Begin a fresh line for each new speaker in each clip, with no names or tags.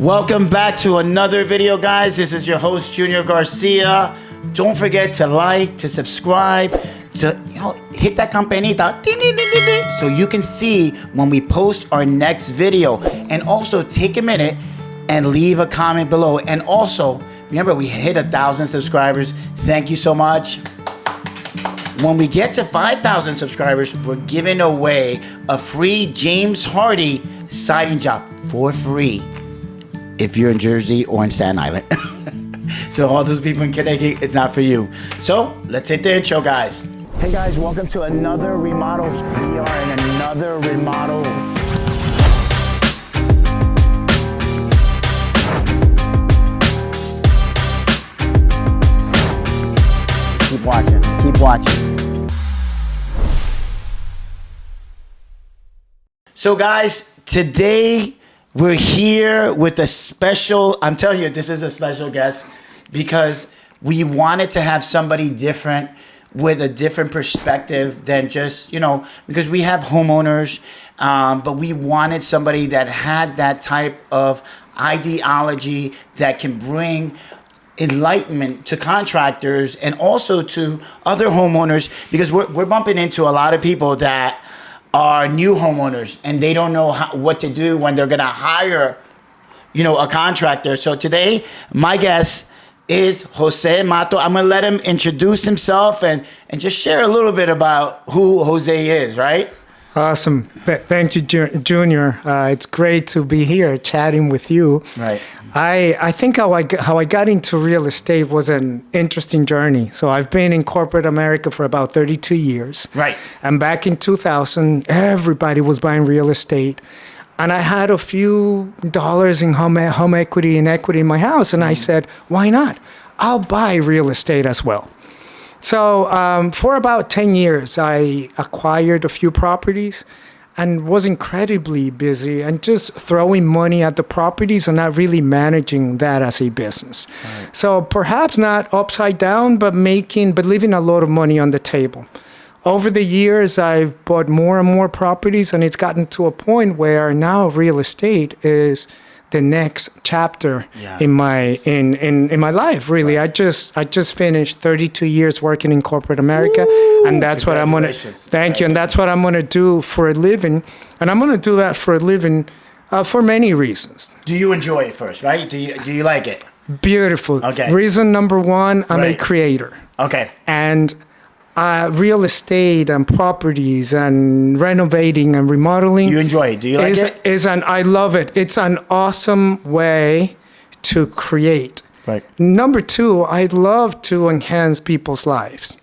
Welcome back to another video, guys. This is your host, Junior Garcia. Don't forget to like, to subscribe, to hit that campanita so you can see when we post our next video. And also take a minute and leave a comment below. And also, remember, we hit 1,000 subscribers. Thank you so much. When we get to 5,000 subscribers, we're giving away a free James Hardy siding job for free if you're in Jersey or in Staten Island. So all those people in Connecticut, it's not for you. So let's hit the intro, guys. Hey guys, welcome to another remodel. We are in another remodel. Keep watching, keep watching. So guys, today we're here with a special, I'm telling you, this is a special guest because we wanted to have somebody different with a different perspective than just, because we have homeowners, but we wanted somebody that had that type of ideology that can bring enlightenment to contractors and also to other homeowners, because we're bumping into a lot of people that are new homeowners and they don't know what to do when they're gonna hire, a contractor. So today, my guest is José Mateo. I'm gonna let him introduce himself and just share a little bit about who Jose is, right?
Awesome. Thank you, Junior. It's great to be here chatting with you.
Right.
I think how I got into real estate was an interesting journey. So I've been in corporate America for about 32 years.
Right.
And back in 2000, everybody was buying real estate. And I had a few dollars in home equity and equity in my house. And I said, why not? I'll buy real estate as well. So for about 10 years, I acquired a few properties and was incredibly busy and just throwing money at the properties and not really managing that as a business. Right. So perhaps not upside down, but leaving a lot of money on the table. Over the years, I've bought more and more properties, and it's gotten to a point where now real estate is the next chapter in my life. Really, I just finished 32 years working in corporate America. Woo! And that's what I'm gonna thank you. And that's what I'm gonna do for a living. And I'm gonna do that for a living for many reasons.
Do you enjoy it first, right? Do you like it?
Beautiful.
Okay.
Reason number one, I'm a creator.
Okay.
And real estate and properties and renovating and remodeling.
You enjoy it? Do you like it?
I love it. It's an awesome way to create.
Right.
Number two, I love to enhance people's lives.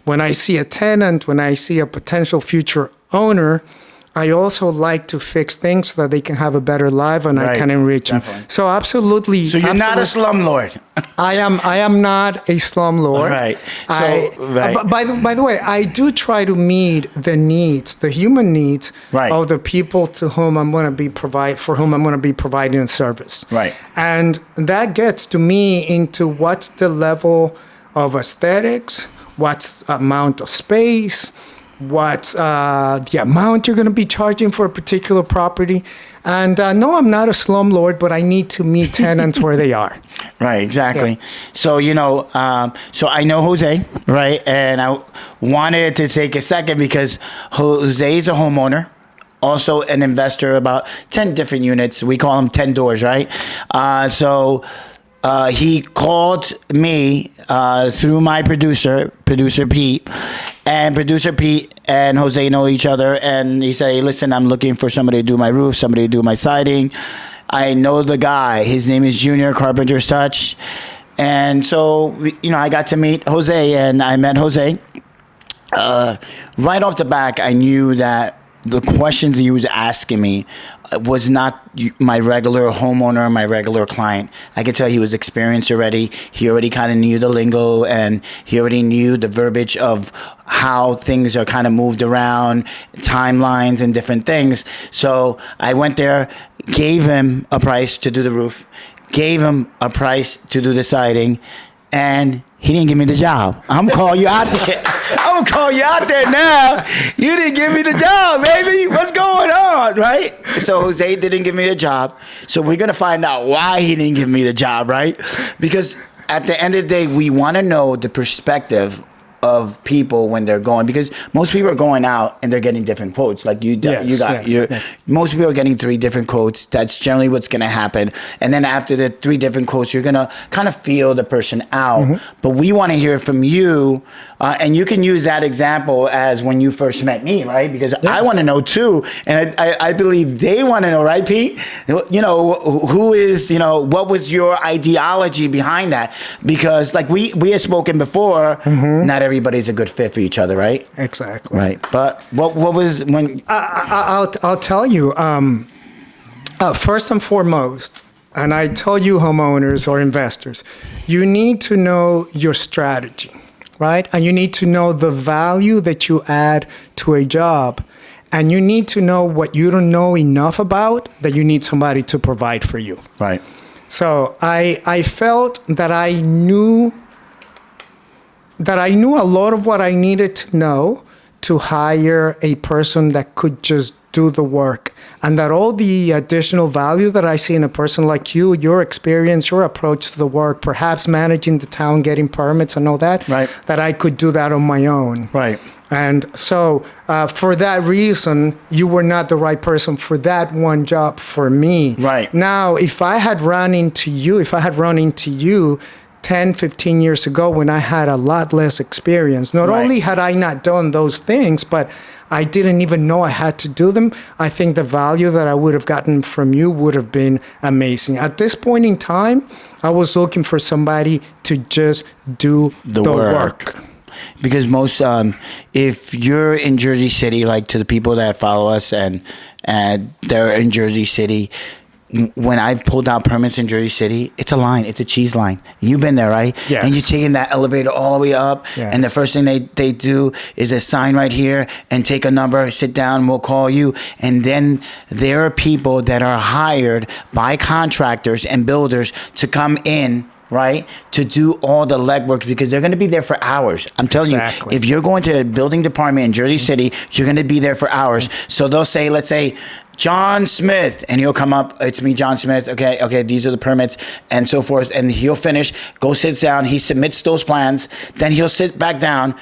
When I see a tenant, when I see a potential future owner, I also like to fix things so that they can have a better life and I can enrich them. So absolutely.
So you're not a slumlord.
I am not a slumlord.
Right.
By the way, I do try to meet the human needs of the people for whom I'm going to be providing a service.
Right.
And that gets to me into what's the level of aesthetics, what's the amount of space, what's the amount you're going to be charging for a particular property. And no, I'm not a slumlord, but I need to meet tenants where they are.
Right, exactly. Yeah. So, so I know Jose, right? And I wanted to take a second because Jose is a homeowner, also an investor, about 10 different units. We call them 10 doors, right? So he called me through my producer Pete. And producer Pete and Jose know each other, and he said, hey, listen, I'm looking for somebody to do my roof, somebody to do my siding. I know the guy. His name is Junior, Carpenter's Touch. And so, I got to meet Jose, and I met Jose. Right off the back, I knew that the questions he was asking me was not my regular homeowner, my regular client. I could tell he was experienced already. He already kind of knew the lingo, and he already knew the verbiage of how things are kind of moved around, timelines and different things. So I went there, gave him a price to do the roof, gave him a price to do the siding, and he didn't give me the job. I'm gonna call you out there. I'm gonna call you out there now. You didn't give me the job, baby. What's going on, right? So Jose didn't give me the job. So we're gonna find out why he didn't give me the job, right? Because at the end of the day, we want to know the perspective of people when they're going, because most people are going out and they're getting different quotes. Like most people are getting 3 different quotes. That's generally what's going to happen. And then after the 3 different quotes, you're going to kind of feel the person out. But we want to hear from you, and you can use that example as when you first met me, right? Because I want to know too, and I believe they want to know, right, Pete? You know, who is, you know, what was your ideology behind that? Because like we had spoken before, not everybody's a good fit for each other, right?
Exactly.
Right. But what was when?
I'll tell you. First and foremost, and I tell you, homeowners or investors, you need to know your strategy, right? And you need to know the value that you add to a job. And you need to know what you don't know enough about that you need somebody to provide for you.
Right.
So I felt that I knew a lot of what I needed to know to hire a person that could just do the work, and that all the additional value that I see in a person like you, your experience, your approach to the work, perhaps managing the town, getting permits and all that,
right,
that I could do that on my own.
Right.
And so for that reason, you were not the right person for that one job for me.
Right.
Now, if I had run into you 10, 15 years ago when I had a lot less experience, not only had I not done those things, but I didn't even know I had to do them, I think the value that I would have gotten from you would have been amazing. At this point in time, I was looking for somebody to just do the work.
Because most, if you're in Jersey City, like to the people that follow us and they're in Jersey City, when I've pulled out permits in Jersey City, it's a line. It's a cheese line. You've been there, right?
Yes.
And you're taking that elevator all the way up.
Yes.
And the first thing they do is a sign right here and take a number, sit down, we'll call you. And then there are people that are hired by contractors and builders to come in, right, to do all the legwork, because they're going to be there for hours. I'm telling you, if you're going to a building department in Jersey City, you're going to be there for hours. So they'll say, let's say, John Smith, and he'll come up, it's me, John Smith, okay, these are the permits, and so forth, and he'll finish, go sit down, he submits those plans, then he'll sit back down.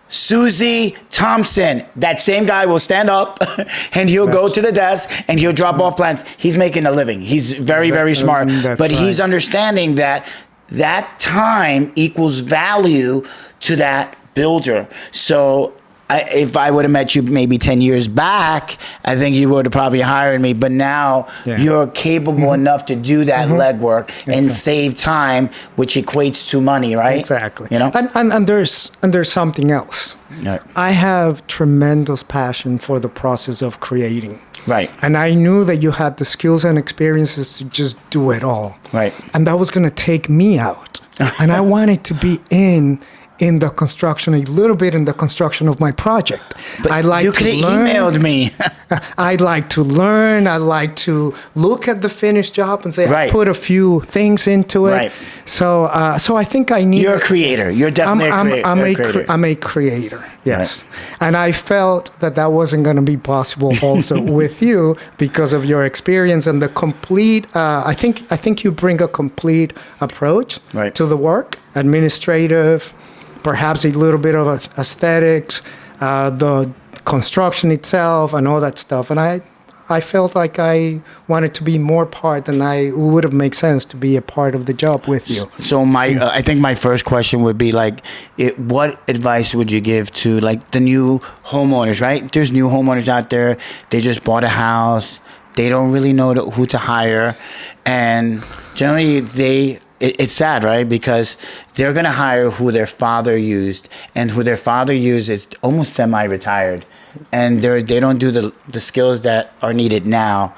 Susie Thompson, that same guy will stand up and he'll go to the desk and he'll drop off plans. He's making a living. He's very, very smart, but he's understanding that time equals value to that builder. So if I would have met you maybe 10 years back, I think you would have probably hired me. But now you're capable enough to do that legwork and save time, which equates to money, right?
Exactly.
You know,
and there's something else.
Right.
I have tremendous passion for the process of creating.
Right.
And I knew that you had the skills and experiences to just do it all.
Right.
And that was going to take me out. And I wanted to be in the construction, a little bit in the construction of my project.
But
I like
you could have emailed me.
I'd like to learn. I like to look at the finished job and say, I put a few things into it.
Right.
So I think I need.
You're a creator. You're definitely a creator.
I'm a creator. Yes. Right. And I felt that wasn't going to be possible also with you because of your experience and the complete. I think you bring a complete approach to the work, administrative, perhaps a little bit of aesthetics, the construction itself, and all that stuff. And I felt like I wanted to be more part than I would have made sense to be a part of the job with you.
So I think my first question would be like, what advice would you give to like the new homeowners, right? There's new homeowners out there. They just bought a house. They don't really know who to hire. And generally it's sad, right? Because they're going to hire who their father used, and who their father used is almost semi-retired, and they don't do the skills that are needed now.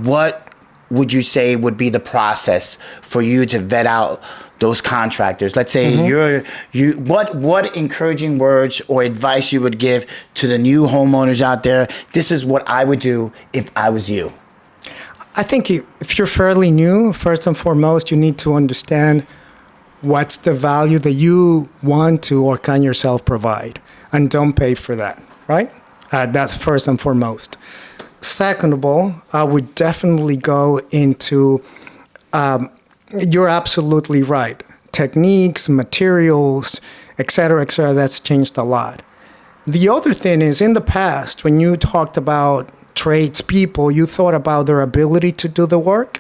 What would you say would be the process for you to vet out those contractors? Let's say what encouraging words or advice you would give to the new homeowners out there? This is what I would do if I was you.
I think if you're fairly new, first and foremost, you need to understand what's the value that you want to or can yourself provide, and don't pay for that, right? That's first and foremost. Second of all, I would definitely go into, you're absolutely right, techniques, materials, et cetera, that's changed a lot. The other thing is, in the past, when you talked about tradespeople, you thought about their ability to do the work.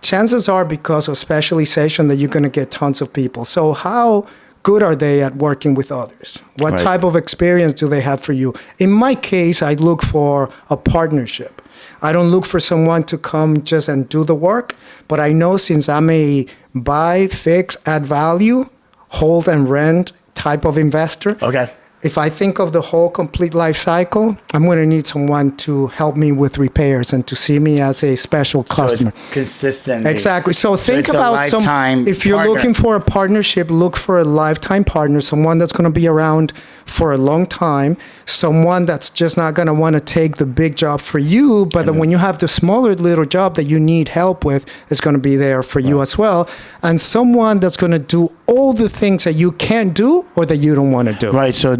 Chances are, because of specialization, that you're going to get tons of people. So how good are they at working with others? What
Right.
type of experience do they have for you? In my case, I look for a partnership. I don't look for someone to come just and do the work, but I know, since I'm a buy, fix, add value, hold and rent type of investor,
Okay.
if I think of the whole complete life cycle, I'm going to need someone to help me with repairs and to see me as a special customer.
So it's consistent.
Exactly. So think
it's a
about
lifetime
if you're
partner.
looking for a partnership, look for a lifetime partner, someone that's going to be around for a long time, someone that's just not going to want to take the big job for you, but then when you have the smaller little job that you need help with, is going to be there for you as well, and someone that's going to do all the things that you can't do or that you don't want to do.
Right. So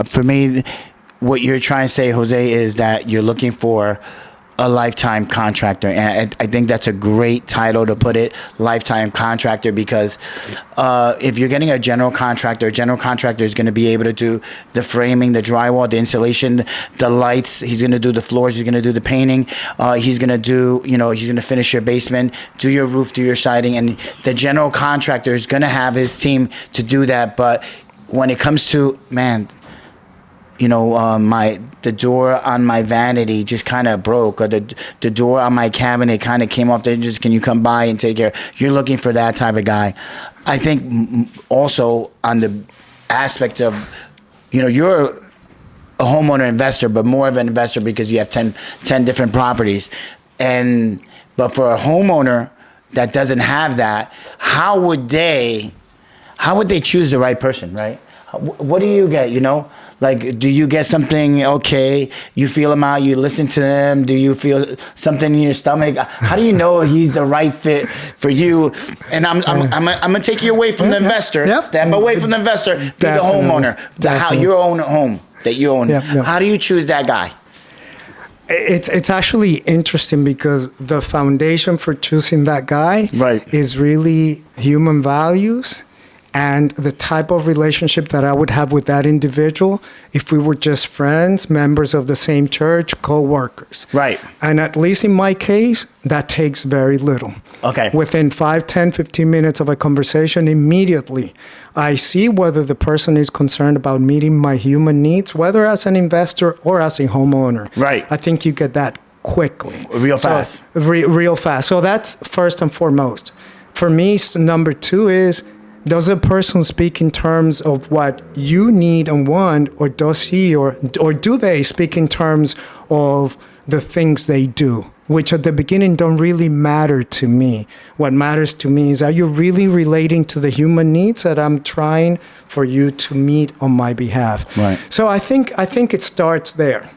for me, what you're trying to say, Jose, is that you're looking for a lifetime contractor, and I think that's a great title to put it, lifetime contractor, because if you're getting a general contractor is going to be able to do the framing, the drywall, the insulation, the lights. He's going to do the floors. He's going to do the painting. He's going to do, he's going to finish your basement, do your roof, do your siding, and the general contractor is going to have his team to do that. But when it comes to, the door on my vanity just kind of broke, or the door on my cabinet kind of came off the hinges. Can you come by and take care? You're looking for that type of guy. I think also on the aspect of, you're a homeowner investor, but more of an investor because you have 10 different properties. But for a homeowner that doesn't have that, how would they choose the right person, right? What do you get, Like, do you get something, okay, you feel them out, you listen to them, do you feel something in your stomach? How do you know he's the right fit for you? And I'm going to take you away from the investor, step away from the investor, be the homeowner, your own home that you own. How do you choose that guy?
It's actually interesting because the foundation for choosing that guy is really human values and the type of relationship that I would have with that individual if we were just friends, members of the same church, co-workers.
Right.
And at least in my case, that takes very little.
Okay.
Within 5, 10, 15 minutes of a conversation, immediately, I see whether the person is concerned about meeting my human needs, whether as an investor or as a homeowner.
Right.
I think you get that quickly.
Real fast.
Real fast. So that's first and foremost. For me, number 2 is, does a person speak in terms of what you need and want, or does he or do they speak in terms of the things they do, which at the beginning don't really matter to me. What matters to me is, are you really relating to the human needs that I'm trying for you to meet on my behalf?
Right.
So I think it starts there.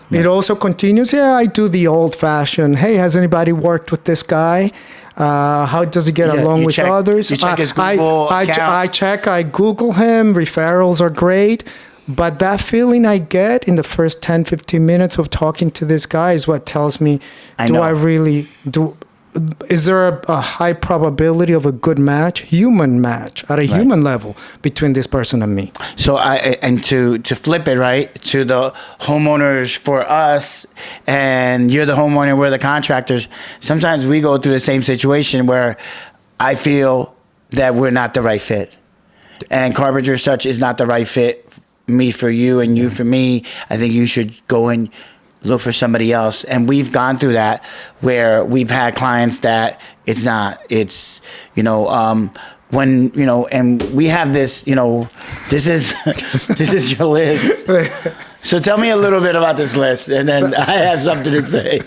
Yeah. It also continues, I do the old-fashioned, hey, has anybody worked with this guy? How does he get along with others?
You check his Google account.
I Google him. Referrals are great. But that feeling I get in the first 10, 15 minutes of talking to this guy is what tells me, is there a high probability of a good match, human match, at a human level between this person and me?
So to flip it, right, to the homeowners for us, and you're the homeowner, we're the contractors, sometimes we go through the same situation where I feel that we're not the right fit. And Carpenter such is not the right fit, me for you and you for me. I think you should go and look for somebody else. And we've gone through that where we've had clients that it's not, it's, when, and we have this, this is your list. So tell me a little bit about this list, and then I have something to say.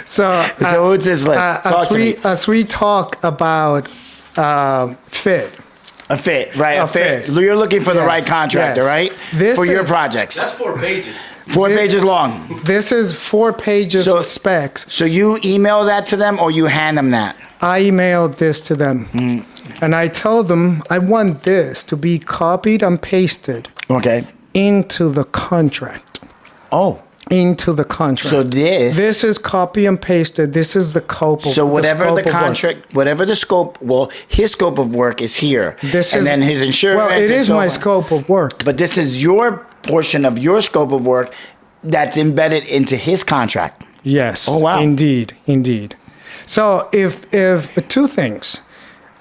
So what's this list?
As we talk about fit.
A fit, right? A fit. You're looking for the right contractor, right? For your projects.
That's 4 pages.
4 pages long.
This is 4 pages of specs.
So you email that to them, or you hand them that?
I emailed this to them. And I tell them I want this to be copied and pasted
Okay.
into the contract.
Oh.
Into the contract.
So this
is copy and pasted. This is the scope of
So whatever the
scope of work.
contract, whatever the scope, well, his scope of work is here.
This
and
is
then his insurance.
Well, it
and
is
so
my
on.
scope of work.
But this is your portion of your scope of work that's embedded into his contract.
Yes.
Oh, wow.
Indeed. So if two things.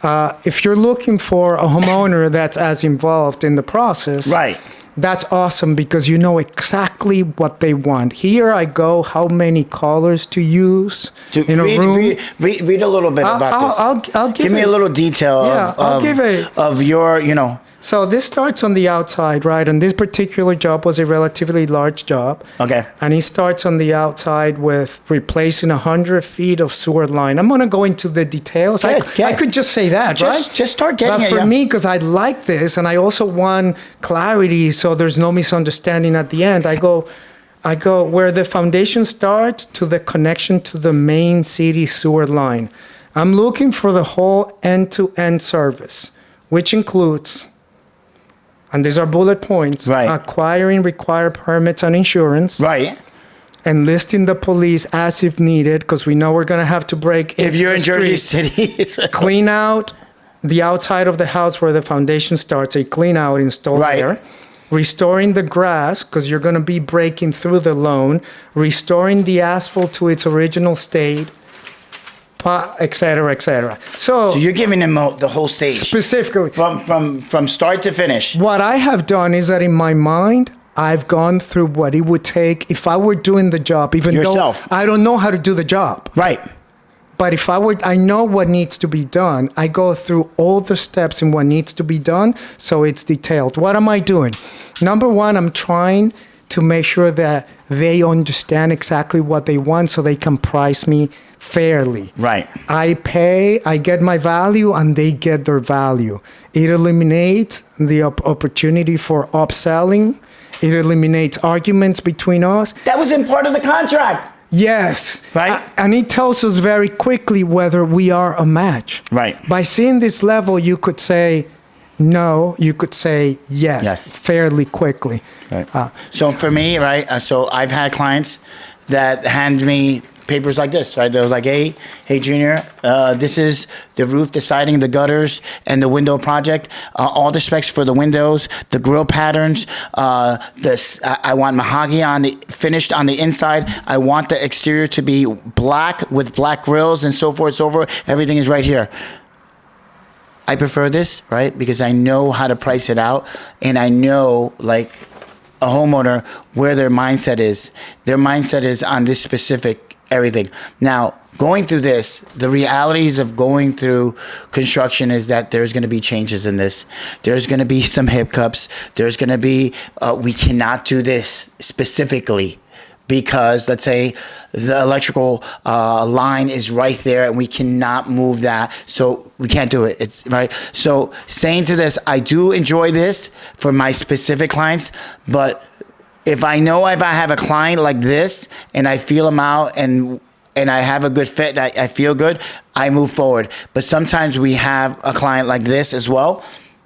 If you're looking for a homeowner that's as involved in the process,
Right.
that's awesome because you know exactly what they want. Here I go, how many colors to use in a room.
Read a little bit about this.
I'll
Give me a little detail of your,
So this starts on the outside, right? And this particular job was a relatively large job.
Okay.
And he starts on the outside with replacing 100 feet of sewer line. I'm going to go into the details. I could just say that, right?
Just start getting
But
it.
for me, because I like this and I also want clarity so there's no misunderstanding at the end, I go where the foundation starts to the connection to the main city sewer line. I'm looking for the whole end-to-end service, which includes, and these are bullet points,
right,
acquiring required permits and insurance.
Right.
Enlisting the police as if needed, because we know we're going to have to break
if you're in Jersey
street.
City. It's
Clean out the outside of the house where the foundation starts, a clean out installed
right
there. Restoring the grass, because you're going to be breaking through the loan. Restoring the asphalt to its original state, et cetera, et cetera. So
you're giving them the whole stage.
Specifically.
From start to finish.
What I have done is that in my mind, I've gone through what it would take if I were doing the job, even
Yourself.
though I don't know how to do the job.
Right.
But if I know what needs to be done. I go through all the steps in what needs to be done, so it's detailed. What am I doing? Number one, I'm trying to make sure that they understand exactly what they want so they can price me fairly.
Right.
I pay, I get my value, and they get their value. It eliminates the opportunity for upselling. It eliminates arguments between us.
That was in part of the contract.
Yes.
Right.
And it tells us very quickly whether we are a match.
Right.
By seeing this level, you could say no, you could say yes. Fairly quickly.
Right. So for me, right, so I've had clients that hand me papers like this, right? They was like, hey, Junior, this is the roof, the siding, the gutters, and the window project. All the specs for the windows, the grill patterns. I want mahogany finished on the inside. I want the exterior to be black with black grills and so forth, so forth. Everything is right here. I prefer this, right? Because I know how to price it out, and I know, like, a homeowner where their mindset is. Their mindset is on this specific everything. Now, going through this, the realities of going through construction is that there's going to be changes in this. There's going to be some hiccups. There's going to be, we cannot do this specifically because, let's say, the electrical line is right there and we cannot move that, so we can't do it. It's right. So saying to this, I do enjoy this for my specific clients, but if I have a client like this and I feel them out and I have a good fit, I feel good, I move forward. But sometimes we have a client like this as well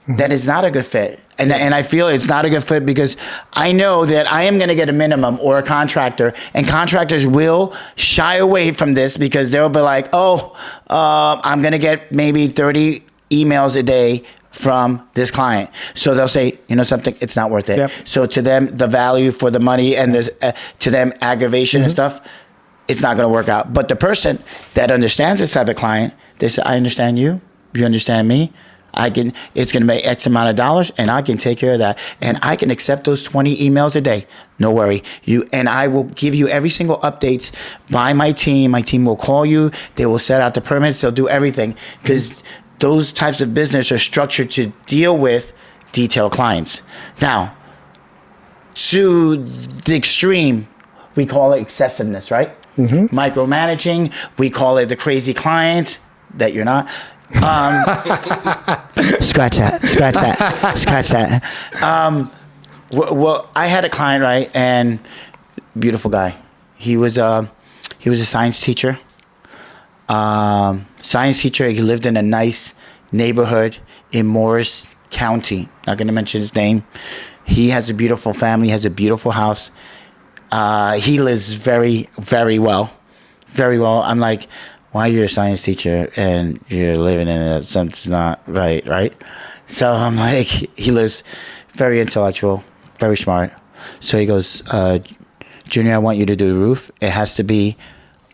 that is not a good fit. And I feel it's not a good fit because I know that I am going to get a minimum or a contractor, and contractors will shy away from this because they'll be like, I'm going to get maybe 30 emails a day from this client. So they'll say, you know something, it's not worth it. Yep. So to them, the value for the money and there's to them aggravation and stuff, it's not going to work out. But the person that understands this type of client, they say, I understand you, you understand me. It's going to make X amount of dollars and I can take care of that. And I can accept those 20 emails a day. No worry. And I will give you every single updates by my team. My team will call you. They will set out the permits. They'll do everything because those types of business are structured to deal with detailed clients. Now, to the extreme, we call it excessiveness, right? Micromanaging, we call it the crazy clients that you're not. Scratch that. Well, I had a client, right, and beautiful guy. He was a science teacher. He lived in a nice neighborhood in Morris County. Not going to mention his name. He has a beautiful family, has a beautiful house. He lives very, very well. Very well. I'm like, why you're a science teacher and you're living in it? Something's not right? So I'm like, he lives very intellectual, very smart. So he goes, Junior, I want you to do the roof. It has to be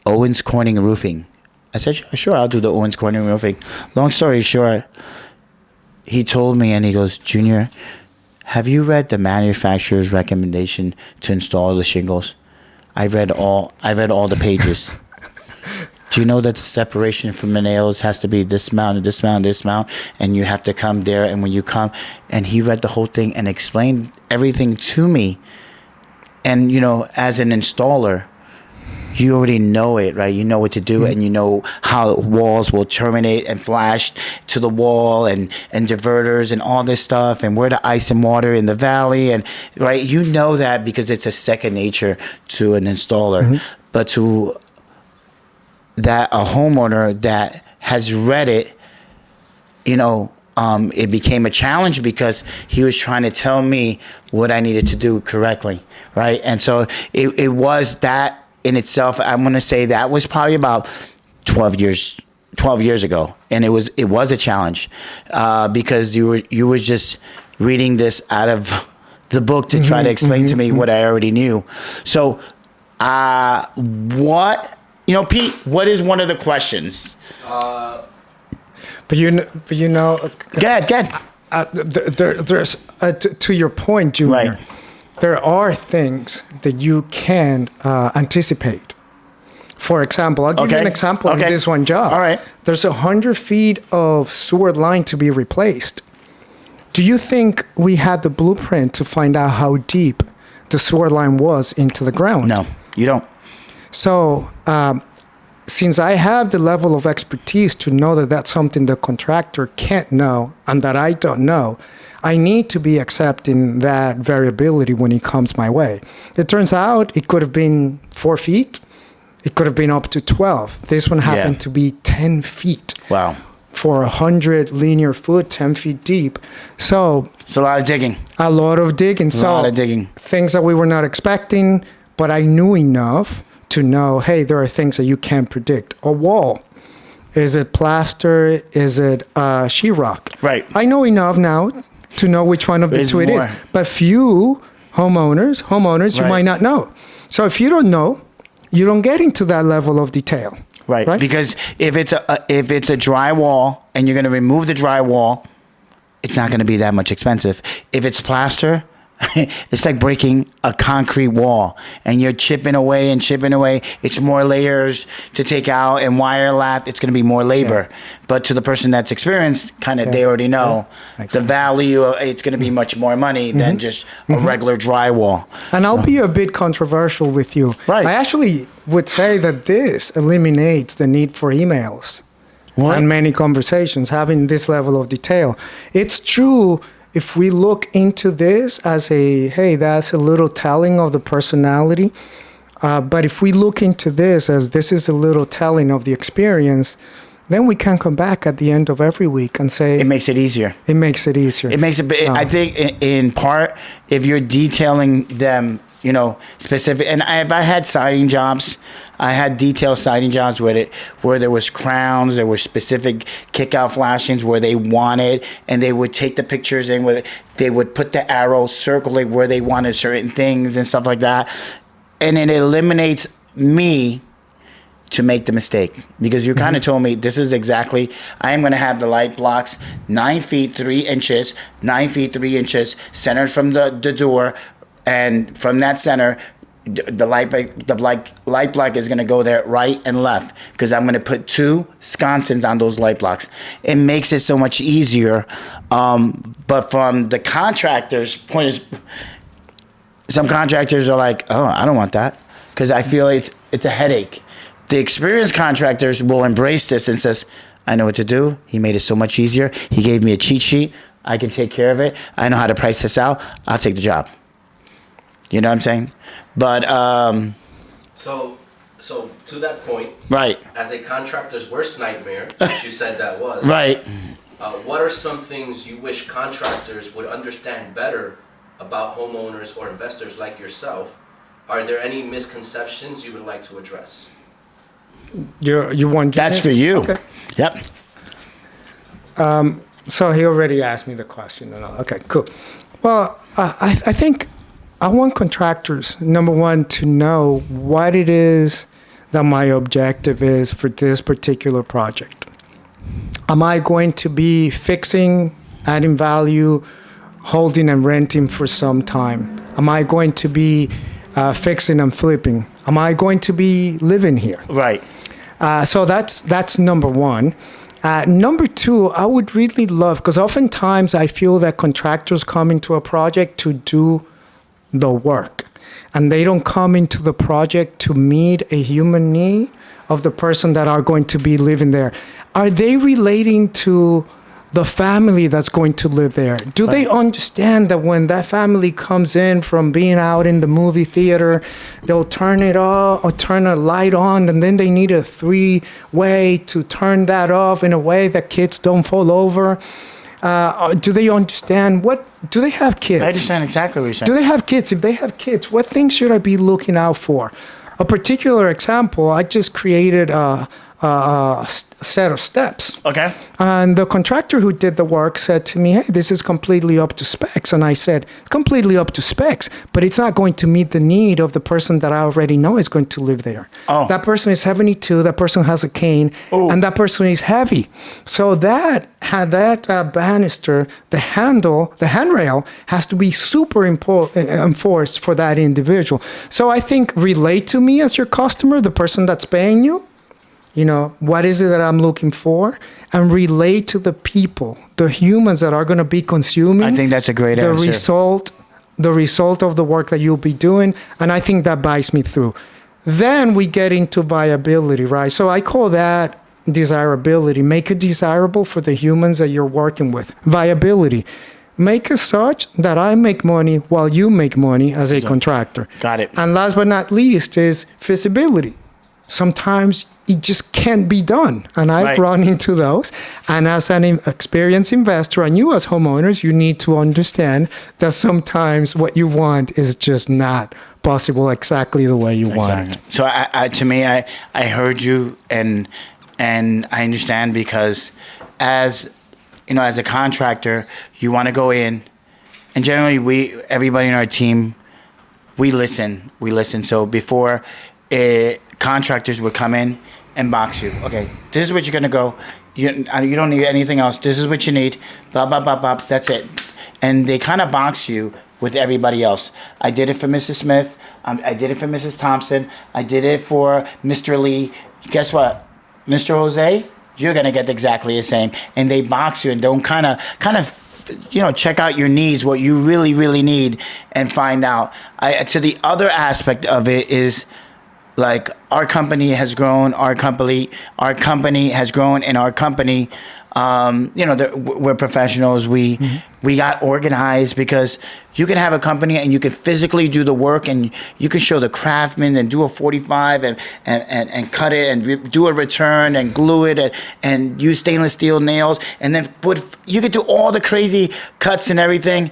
Owens Corning Roofing. I said, sure, I'll do the Owens Corning Roofing. Long story short, he told me, and he goes, Junior, have you read the manufacturer's recommendation to install the shingles? I read all the pages. Do you know that the separation from the nails has to be this mount and this mount, this mount, and you have to come there, and when you come, and he read the whole thing and explained everything to me. And, you know, as an installer, you already know it, right? You know what to do, and you know how walls will terminate and flash to the wall, and diverters and all this stuff, and where to ice and water in the valley, and right, you know that because it's a second nature to an installer. But to a homeowner that has read it, you know, it became a challenge because he was trying to tell me what I needed to do correctly, right? And so it was that. In itself, I'm going to say that was probably about 12 years ago, and it was a challenge because you were just reading this out of the book to try to explain to me what I already knew. So, Pete? What is one of the questions?
But you know.
Go ahead.
There's to your point, Junior.
Right.
There are things that you can anticipate. For example, I'll give you an example of this one job.
All right.
There's 100 feet of sewer line to be replaced. Do you think we had the blueprint to find out how deep the sewer line was into the ground?
No, you don't.
So, since I have the level of expertise to know that that's something the contractor can't know and that I don't know, I need to be accepting that variability when it comes my way. It turns out it could have been 4 feet. It could have been up to 12. This one happened to be 10 feet.
Wow.
For 100 linear foot, 10 feet deep. So
it's a lot of digging.
A lot of digging. Things that we were not expecting, but I knew enough to know, hey, there are things that you can't predict. A wall. Is it plaster? Is it sheetrock?
Right.
I know enough now to know which one of the two it is. But few homeowners, you might not know. So if you don't know, you don't get into that level of detail.
Right. Because if it's a drywall and you're going to remove the drywall, it's not going to be that much expensive. If it's plaster, it's like breaking a concrete wall and you're chipping away. It's more layers to take out, and wire lath, it's going to be more labor. Yeah. But to the person that's experienced, they already know the value. It's going to be much more money than just a regular drywall.
And I'll be a bit controversial with you.
Right.
I actually would say that this eliminates the need for emails and many conversations, having this level of detail. It's true. If we look into this as that's a little telling of the personality. But if we look into this as this is a little telling of the experience, then we can come back at the end of every week and say...
It makes it easier.
It makes it easier.
I think in part, if you're detailing them, specific... And if I had siding jobs... I had detailed siding jobs where there was crowns, there were specific kick-out flashings where they wanted, and they would take the pictures in with, they would put the arrow circling where they wanted certain things and stuff like that. And it eliminates me to make the mistake, because you kind of told me this is exactly, I am going to have the light blocks 9 feet 3 inches, centered from the door, and from that center, the light block is going to go there right and left, because I'm going to put 2 sconces on those light blocks. It makes it so much easier. But from the contractor's point of, some contractors are like, oh, I don't want that, because I feel it's a headache. The experienced contractors will embrace this and says, I know what to do. He made it so much easier. He gave me a cheat sheet. I can take care of it. I know how to price this out. I'll take the job. You know what I'm saying? But
so So to that point,
Right.
as a contractor's worst nightmare, which you said that was,
Right.
What are some things you wish contractors would understand better about homeowners or investors like yourself? Are there any misconceptions you would like to address?
You want
That's for you.
Okay.
Yep.
So he already asked me the question. Okay, cool. Well, I think I want contractors, number one, to know what it is that my objective is for this particular project. Am I going to be fixing, adding value, holding and renting for some time? Am I going to be fixing and flipping? Am I going to be living here?
Right.
So that's number one. Number two, I would really love, because oftentimes I feel that contractors come into a project to do the work, and they don't come into the project to meet a human need of the person that are going to be living there. Are they relating to the family that's going to live there? Do they understand that when that family comes in from being out in the movie theater, they'll turn it off or turn a light on, and then they need a three-way to turn that off in a way that kids don't fall over? Do they understand do they have kids?
I understand exactly what you're saying.
Do they have kids? If they have kids, what things should I be looking out for? A particular example, I just created a set of steps.
Okay.
And the contractor who did the work said to me, hey, this is completely up to specs. And I said, completely up to specs, but it's not going to meet the need of the person that I already know is going to live there.
Oh.
That person is 72, that person has a cane, and that person is heavy. So that banister, the handrail has to be super enforced for that individual. So I think relate to me as your customer, the person that's paying you. You know, what is it that I'm looking for? And relate to the people, the humans that are going to be consuming.
I think that's a great answer.
The result of the work that you'll be doing. And I think that buys me through. Then we get into viability, right? So I call that desirability. Make it desirable for the humans that you're working with. Viability. Make it such that I make money while you make money as a contractor.
Got it.
And last but not least is feasibility. Sometimes it just can't be done. And I've run into those. And as an experienced investor, and you as homeowners, you need to understand that sometimes what you want is just not possible exactly the way you want it.
So to me, I heard you and I understand, because as a contractor, you want to go in, and generally everybody in our team, we listen. So before contractors would come in and box you. Okay, this is what you're gonna go. You don't need anything else. This is what you need. Blah blah blah blah. That's it. And they kind of box you with everybody else. I did it for Mrs. Smith. I did it for Mrs. Thompson. I did it for Mr. Lee. Guess what, Mr. Jose? You're gonna get exactly the same. And they box you and don't kind of check out your needs, what you really really need, and find out. To the other aspect of it is, like, our company has grown. Our company has grown, and our company, we're professionals. We got organized, because you can have a company and you can physically do the work, and you can show the craftsman and do a 45 and cut it and do a return and glue it and use stainless steel nails, and then you can do all the crazy cuts and everything.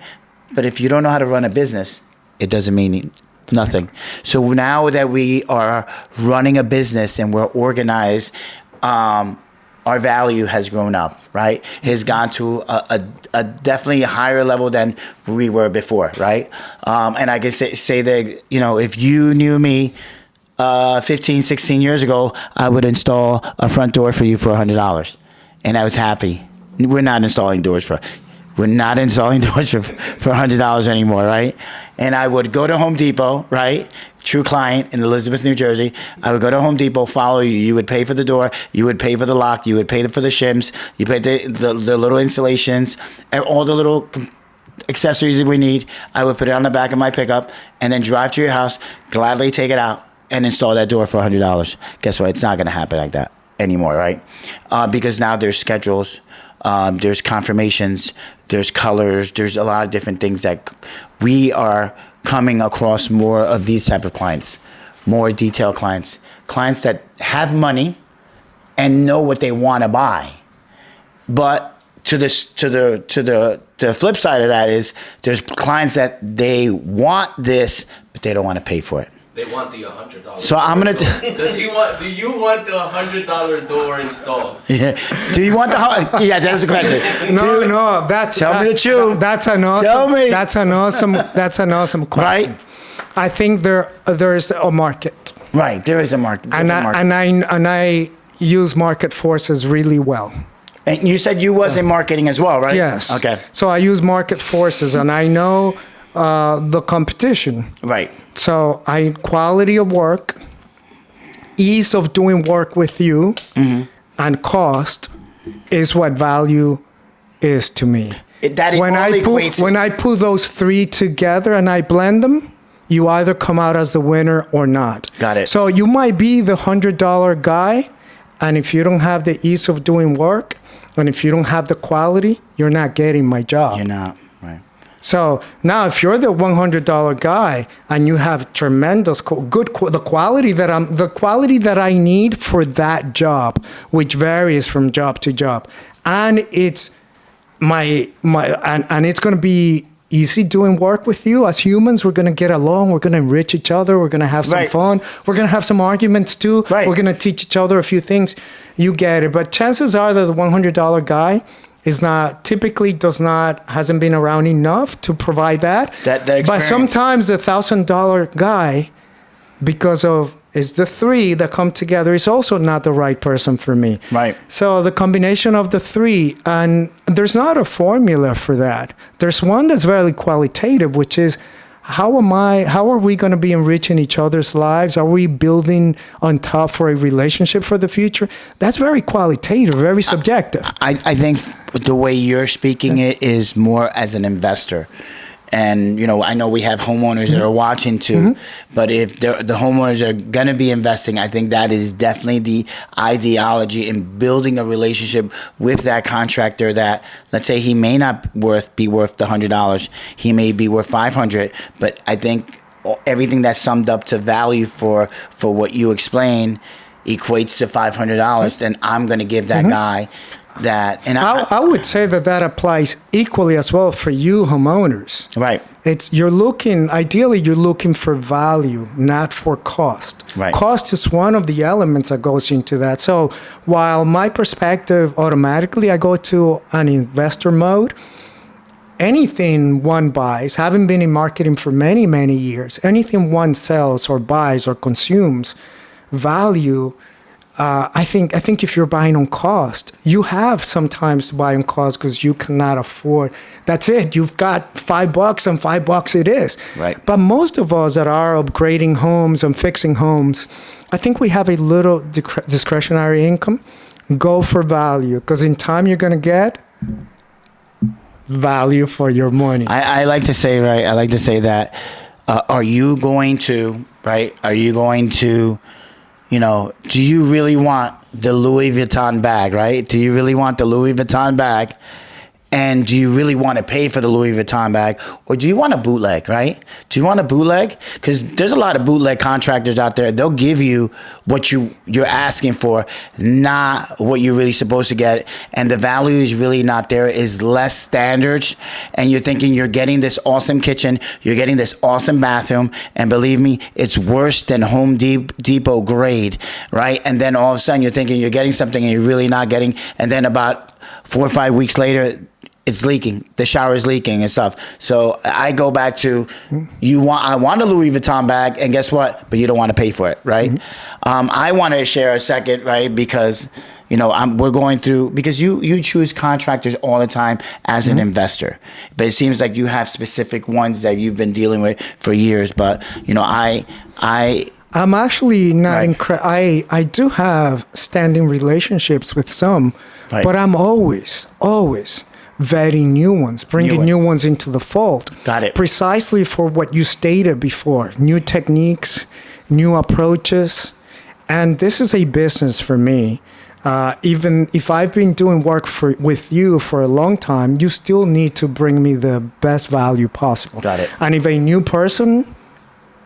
But if you don't know how to run a business, it doesn't mean nothing. So now that we are running a business and we're organized, our value has grown up, right? Has gone to a definitely higher level than we were before, right? And I can say that, if you knew me 15, 16 years ago, I would install a front door for you for $100. And I was happy. We're not installing doors for $100 anymore, right? And I would go to Home Depot, right? True client in Elizabeth, New Jersey. I would go to Home Depot, follow you. You would pay for the door. You would pay for the lock. You would pay for the shims. You pay the little installations, and all the little accessories that we need. I would put it on the back of my pickup and then drive to your house, gladly take it out, and install that door for $100. Guess what? It's not going to happen like that anymore, right? Because now there's schedules. There's confirmations, there's colors, there's a lot of different things that we are coming across more of these type of clients, more detailed clients, clients that have money and know what they want to buy. But the flip side of that is there's clients that they want this, but they don't want to pay for it.
They want the $100.
So I'm gonna.
Do you want the $100 door installed?
Yeah. Do you want the? Yeah, that's the question.
No. That's
tell me the truth.
That's an awesome.
Tell me.
That's an awesome question.
Right.
I think there's a market,
Right. There is a market.
and I use market forces really well.
And you said you was in marketing as well, right?
Yes.
Okay.
So I use market forces, and I know the competition.
Right.
So quality of work, ease of doing work with you, and cost is what value is to me. When I put those three together and I blend them, you either come out as the winner or not.
Got it.
So you might be the $100 guy, and if you don't have the ease of doing work, and if you don't have the quality, you're not getting my job.
You're not. Right.
So now, if you're the $100 guy and you have tremendous the quality that I need for that job, which varies from job to job, and it's and it's going to be easy doing work with you. As humans, we're going to get along. We're going to enrich each other. We're going to have some fun. We're going to have some arguments too.
Right.
We're going to teach each other a few things. You get it. But chances are that the $100 guy hasn't been around enough to provide that. But sometimes the $1,000 guy, because of it's the three that come together, is also not the right person for me.
Right.
So the combination of the three, and there's not a formula for that. There's one that's very qualitative, which is how are we going to be enriching each other's lives? Are we building on top for a relationship for the future? That's very qualitative, very subjective.
I think the way you're speaking it is more as an investor. And, I know we have homeowners that are watching too, but if the homeowners are going to be investing, I think that is definitely the ideology in building a relationship with that contractor that, let's say he may not be worth the $100. He may be worth $500, but I think everything that's summed up to value for what you explain equates to $500, then I'm going to give that guy that. And
I would say that applies equally as well for you homeowners.
Right.
Ideally you're looking for value, not for cost.
Right.
Cost is one of the elements that goes into that. So while my perspective automatically I go to an investor mode, anything one buys, having been in marketing for many, many years, anything one sells or buys or consumes, value, I think if you're buying on cost, you have sometimes to buy on cost because you cannot afford. That's it. You've got $5 and $5 it is.
Right.
But most of us that are upgrading homes and fixing homes, I think we have a little discretionary income. Go for value because in time you're going to get value for your money.
I like to say, right? I like to say that. Are you going to, do you really want the Louis Vuitton bag, right? Do you really want the Louis Vuitton bag? And do you really want to pay for the Louis Vuitton bag? Or do you want a bootleg, right? Do you want a bootleg? Because there's a lot of bootleg contractors out there. They'll give you what you're asking for, not what you're really supposed to get. And the value is really not there. It's less standards. And you're thinking you're getting this awesome kitchen. You're getting this awesome bathroom. And believe me, it's worse than Home Depot grade, right? And then all of a sudden you're thinking you're getting something and you're really not getting. And then about 4 or 5 weeks later, it's leaking. The shower is leaking and stuff. So I go back to I want a Louis Vuitton bag, and guess what? But you don't want to pay for it, right? I want to share a second, right? Because we're going through because you choose contractors all the time as an investor, but it seems like you have specific ones that you've been dealing with for years. But
I'm actually not I do have standing relationships with some, but I'm always vetting new ones, bringing new ones into the fold.
Got it.
Precisely for what you stated before, new techniques, new approaches. And this is a business for me. Even if I've been doing work with you for a long time, you still need to bring me the best value possible.
Got it.
And if a new person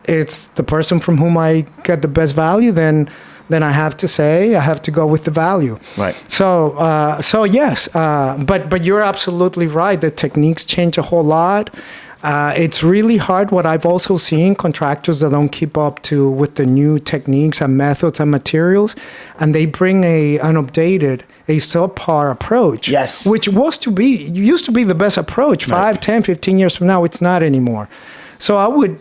it's the person from whom I get the best value, then I have to say I have to go with the value.
Right.
So yes, but you're absolutely right. The techniques change a whole lot. It's really hard. What I've also seen, contractors that don't keep up with the new techniques and methods and materials, and they bring a subpar approach.
Yes.
Which used to be the best approach 5, 10, 15 years from now. It's not anymore. So I would,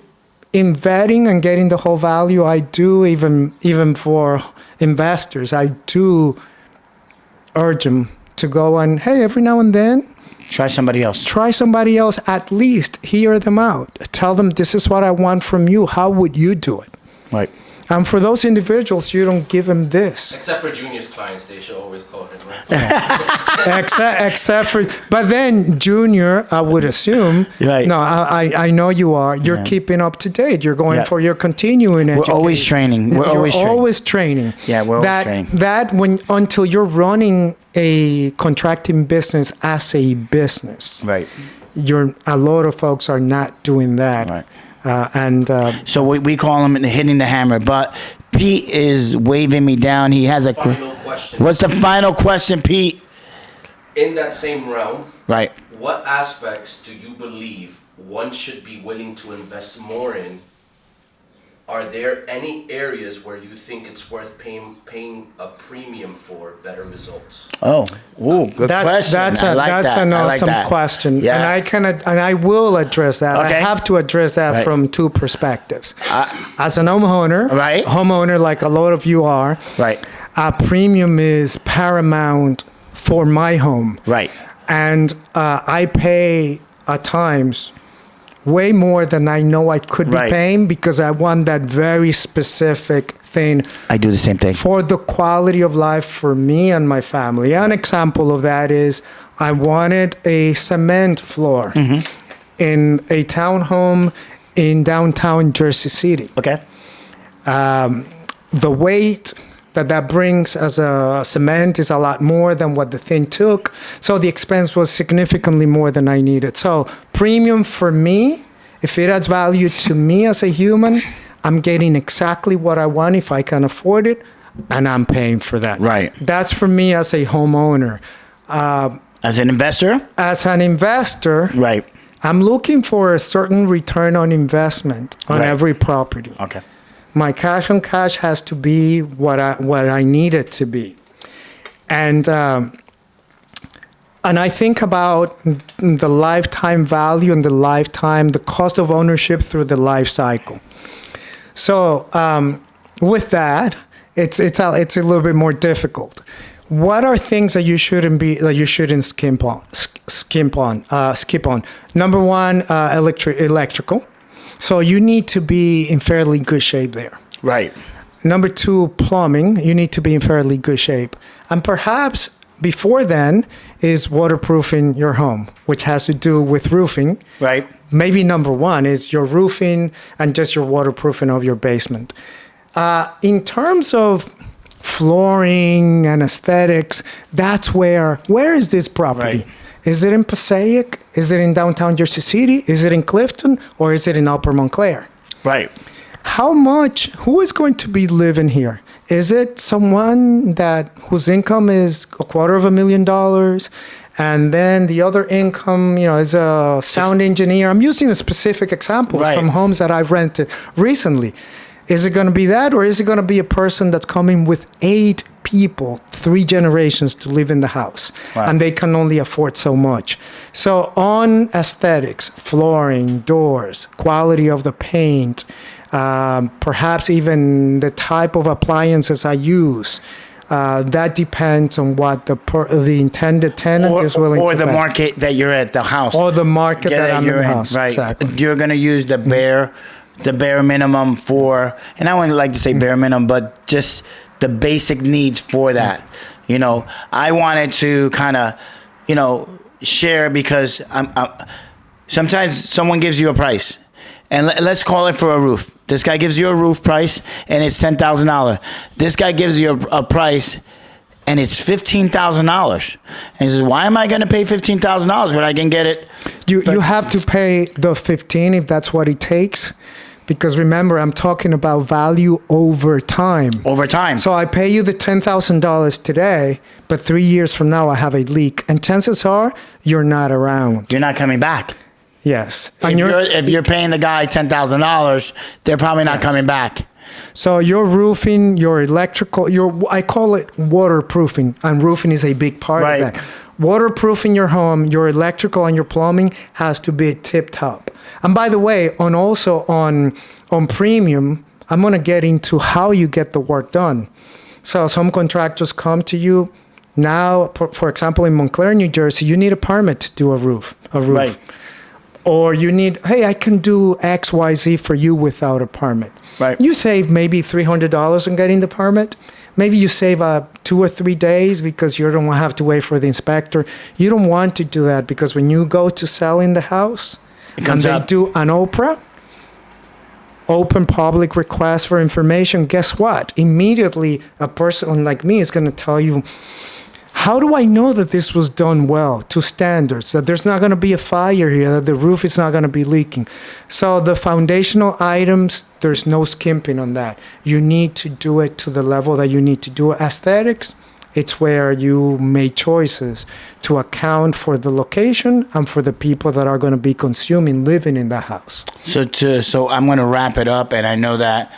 in vetting and getting the whole value, I do, even for investors, I do urge them to go and, hey, every now and then,
Try somebody else.
At least hear them out. Tell them, this is what I want from you. How would you do it?
Right.
And for those individuals, you don't give them this.
Except for Junior's clients, they should always call him, right?
except for, but then Junior, I would assume.
Right.
No, I know you are. You're keeping up to date. You're going for your continuing education.
We're always training.
You're always training.
Yeah, we're always training.
Until you're running a contracting business as a business.
Right.
A lot of folks are not doing that.
Right.
And
so we call him hitting the hammer, but Pete is waving me down. He has a
Final question.
What's the final question, Pete?
In that same realm,
Right.
what aspects do you believe one should be willing to invest more in? Are there any areas where you think it's worth paying a premium for better results?
Oh, good question.
That's
I like
that's
that.
an
I like
awesome
that.
question,
Yes.
and I will address that.
Okay.
I have to address that
Right.
from two perspectives. As an homeowner,
Right.
like a lot of you are,
Right.
a premium is paramount for my home,
Right.
and I pay at times way more than I know I could be
Right.
paying because I want that very specific thing
I do the same thing.
for the quality of life for me and my family. An example of that is I wanted a cement floor in a townhome in downtown Jersey City.
Okay.
The weight that brings as a cement is a lot more than what the thing took. So the expense was significantly more than I needed. So premium for me, if it adds value to me as a human, I'm getting exactly what I want if I can afford it, and I'm paying for that.
Right.
That's for me as a homeowner.
As an investor?
As an investor,
Right.
I'm looking for a certain return on investment on
Right.
every property.
Okay.
My cash on cash has to be what I need it to be, and I think about the lifetime value and the cost of ownership through the life cycle. So with that, it's a little bit more difficult. What are things that you shouldn't skip on? Number one, electrical. So you need to be in fairly good shape there.
Right.
Number two, plumbing. You need to be in fairly good shape. And perhaps before then is waterproofing your home, which has to do with roofing.
Right.
Maybe number one is your roofing and just your waterproofing of your basement. In terms of flooring and aesthetics, that's where is this property?
Right.
Is it in Passaic? Is it in downtown Jersey City? Is it in Clifton? Or is it in Upper Montclair?
Right.
Who is going to be living here? Is it someone whose income is $250,000 and then the other income, is a sound engineer? I'm using a specific example from homes that I've rented recently. Is it going to be that, or is it going to be a person that's coming with 8 people, 3 generations to live in the house, and they can only afford so much? So on aesthetics, flooring, doors, quality of the paint, perhaps even the type of appliances I use, that depends on what the intended tenant is willing to pay.
Or the market that you're at, the house.
Or the market that I'm in the house.
Right.
Exactly.
You're going to use the bare minimum for, and I wouldn't like to say bare minimum, but just the basic needs for that. I wanted to kind of, share because sometimes someone gives you a price, and let's call it for a roof. This guy gives you a roof price, and it's $10,000. This guy gives you a price, and it's $15,000. And he says, "Why am I going to pay $15,000 when I can get it?"
You have to pay the 15 if that's what it takes, Because remember, I'm talking about value over time.
Over time.
So I pay you the $10,000 today, but 3 years from now I have a leak, and chances are you're not around.
You're not coming back.
Yes.
If you're paying the guy $10,000, they're probably not coming back.
So your roofing, your electrical, I call it waterproofing, and roofing is a big part
Right.
of that. Waterproofing your home, your electrical and your plumbing has to be tip top. And by the way, on premium, I'm going to get into how you get the work done. So some contractors come to you now, for example, in Montclair, New Jersey, you need a permit to do a roof.
Right.
Or you need, hey, I can do X, Y, Z for you without a permit.
Right.
You save maybe $300 on getting the permit. Maybe you save 2 or 3 days because you don't have to wait for the inspector. You don't want to do that because when you go to sell in the house, and they do an OPRA, open public request for information, guess what? Immediately, a person like me is going to tell you, how do I know that this was done well to standards, that there's not going to be a fire here, that the roof is not going to be leaking? So the foundational items, there's no skimping on that. You need to do it to the level that you need to do it. Aesthetics, it's where you make choices to account for the location and for the people that are going to be living in the house.
So I'm going to wrap it up, and I know that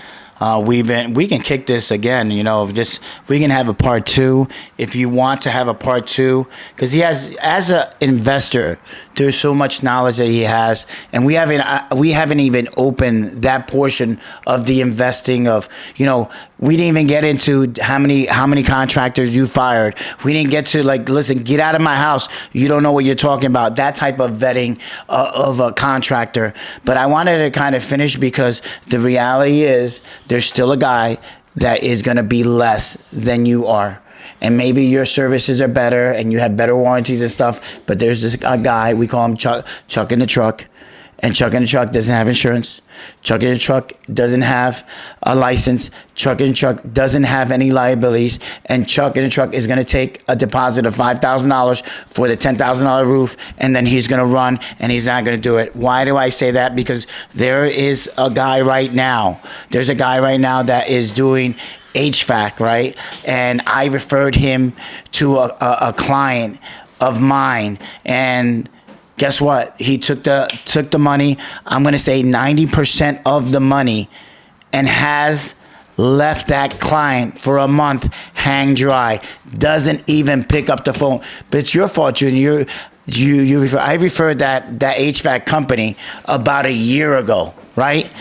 we can kick this again. We can have a part 2 if you want to have a part 2, because he has, as an investor, there's so much knowledge that he has, and we haven't even opened that portion of the investing of, we didn't even get into how many contractors you fired. We didn't get to listen, get out of my house. You don't know what you're talking about. That type of vetting of a contractor. But I wanted to kind of finish because the reality is there's still a guy that is going to be less than you are. And maybe your services are better and you have better warranties and stuff, but there's a guy, we call him Chuck in the truck, and Chuck in the truck doesn't have insurance. Chuck in the truck doesn't have a license. Chuck in the truck doesn't have any liabilities, and Chuck in the truck is going to take a deposit of $5,000 for the $10,000 roof, and then he's going to run and he's not going to do it. Why do I say that? Because there is a guy right now. There's a guy right now that is doing HVAC, right? And I referred him to a client of mine, and guess what? He took the money, I'm going to say 90% of the money, and has left that client for a month hang dry. Doesn't even pick up the phone. But it's your fault, Junior. I referred that HVAC company about a year ago, right?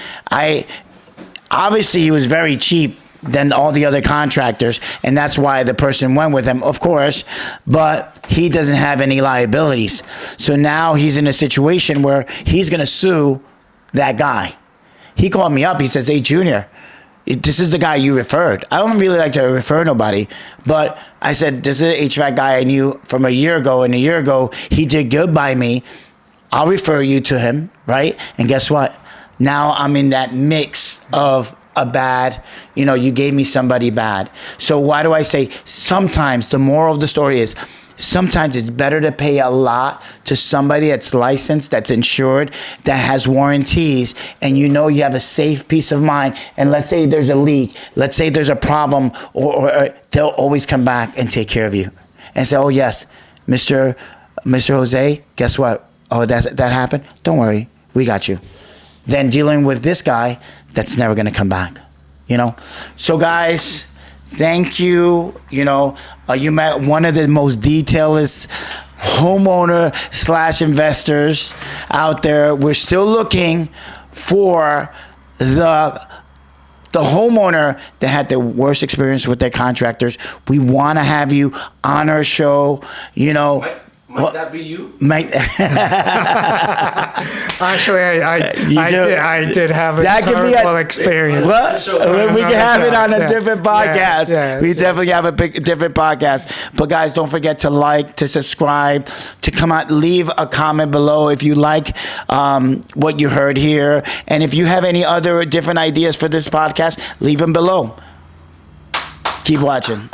Obviously he was very cheap than all the other contractors, and that's why the person went with him, of course, but he doesn't have any liabilities. So now he's in a situation where he's going to sue that guy. He called me up. He says, hey, Junior, this is the guy you referred. I don't really like to refer nobody, but I said, this is an HVAC guy I knew from a year ago, and a year ago he did good by me. I'll refer you to him, right? And guess what? Now I'm in that mix of a bad, you gave me somebody bad. So why do I say sometimes the moral of the story is sometimes it's better to pay a lot to somebody that's licensed, that's insured, that has warranties, and you have a safe peace of mind. And let's say there's a leak, let's say there's a problem, or they'll always come back and take care of you and say, oh yes, Mr. Jose, guess what? Oh, that happened? Don't worry, we got you. Then dealing with this guy that's never going to come back, So guys, thank you. You met one of the most detailist homeowner / investors out there. We're still looking for the homeowner that had the worst experience with their contractors. We want to have you on our show,
Might that be you?
Actually, I did have a terrible experience.
Well, we can have it on a different podcast. We definitely have a different podcast. But guys, don't forget to like, to subscribe, to come out, leave a comment below if you like what you heard here. And if you have any other different ideas for this podcast, leave them below. Keep watching.